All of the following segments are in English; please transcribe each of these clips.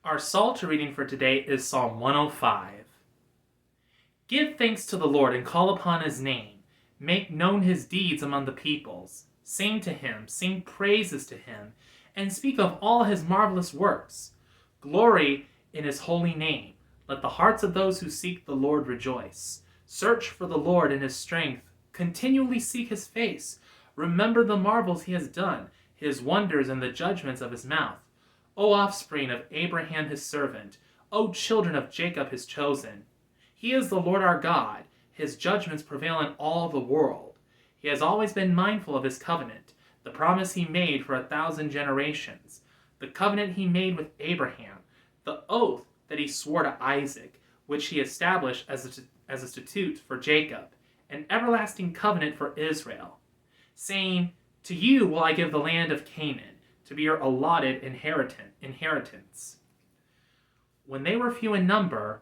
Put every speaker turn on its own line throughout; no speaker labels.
Our Psalter reading for today is Psalm 105. Give thanks to the Lord and call upon his name. Make known his deeds among the peoples. Sing to him, sing praises to him, and speak of all his marvelous works. Glory in his holy name. Let the hearts of those who seek the Lord rejoice. Search for the Lord in his strength. Continually seek his face. Remember the marvels he has done, his wonders and the judgments of his mouth. O offspring of Abraham his servant, O children of Jacob his chosen. He is the Lord our God. His judgments prevail in all the world. He has always been mindful of his covenant, the promise he made for 1,000 generations, the covenant he made with Abraham, the oath that he swore to Isaac, which he established as a statute for Jacob, an everlasting covenant for Israel, saying, To you will I give the land of Canaan, to be your allotted inheritance. When they were few in number,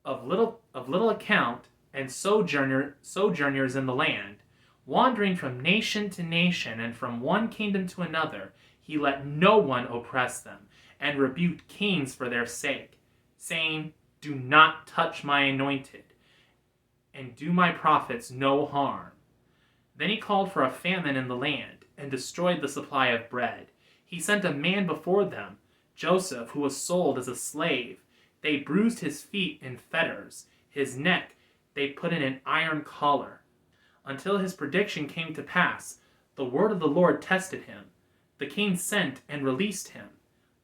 of little account, and sojourners in the land, wandering from nation to nation and from one kingdom to another, he let no one oppress them, and rebuked kings for their sake, saying, Do not touch my anointed, and do my prophets no harm. Then he called for a famine in the land, and destroyed the supply of bread. He sent a man before them, Joseph, who was sold as a slave. They bruised his feet in fetters. His neck they put in an iron collar. Until his prediction came to pass, the word of the Lord tested him. The king sent and released him.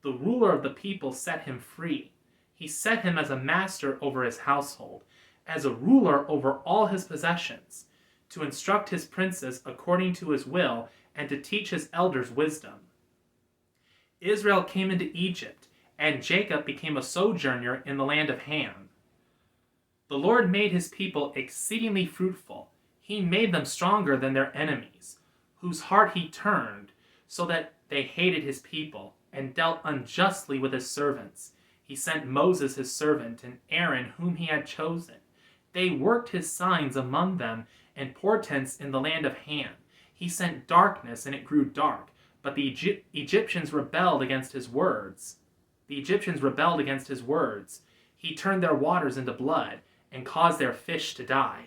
The ruler of the people set him free. He set him as a master over his household, as a ruler over all his possessions, to instruct his princes according to his will, and to teach his elders wisdom. Israel came into Egypt, and Jacob became a sojourner in the land of Ham. The Lord made his people exceedingly fruitful. He made them stronger than their enemies, whose heart he turned, so that they hated his people, and dealt unjustly with his servants. He sent Moses his servant, and Aaron whom he had chosen. They worked his signs among them, and portents in the land of Ham. He sent darkness, and it grew dark, but the Egyptians rebelled against his words. He turned their waters into blood, and caused their fish to die.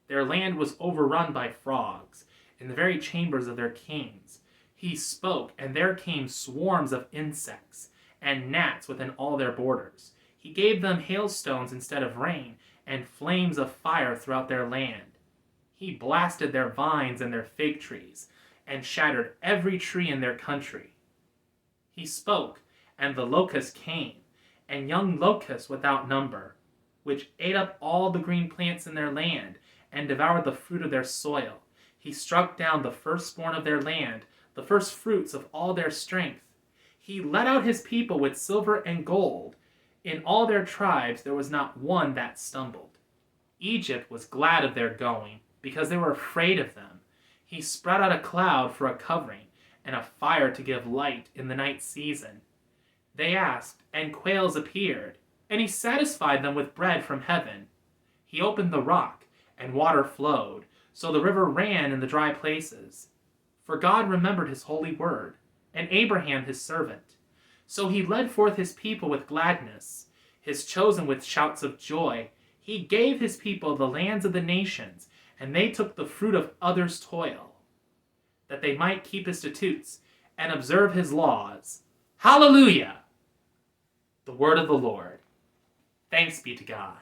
Their land was overrun by frogs, in the very chambers of their kings. He spoke, and there came swarms of insects, and gnats within all their borders. He gave them hailstones instead of rain, and flames of fire throughout their land. He blasted their vines and their fig trees, and shattered every tree in their country. He spoke, and the locusts came, and young locusts without number, which ate up all the green plants in their land, and devoured the fruit of their soil. He struck down the firstborn of their land, the first fruits of all their strength. He led out his people with silver and gold. In all their tribes there was not one that stumbled. Egypt was glad of their going, because they were afraid of them. He spread out a cloud for a covering, and a fire to give light in the night season. They asked, and quails appeared, and he satisfied them with bread from heaven. He opened the rock, and water flowed, so the river ran in the dry places. For God remembered his holy word, and Abraham his servant. So he led forth his people with gladness, his chosen with shouts of joy. He gave his people the lands of the nations, and they took the fruit of others' toil, that they might keep his statutes and observe his laws. Hallelujah! The word of the Lord. Thanks be to God.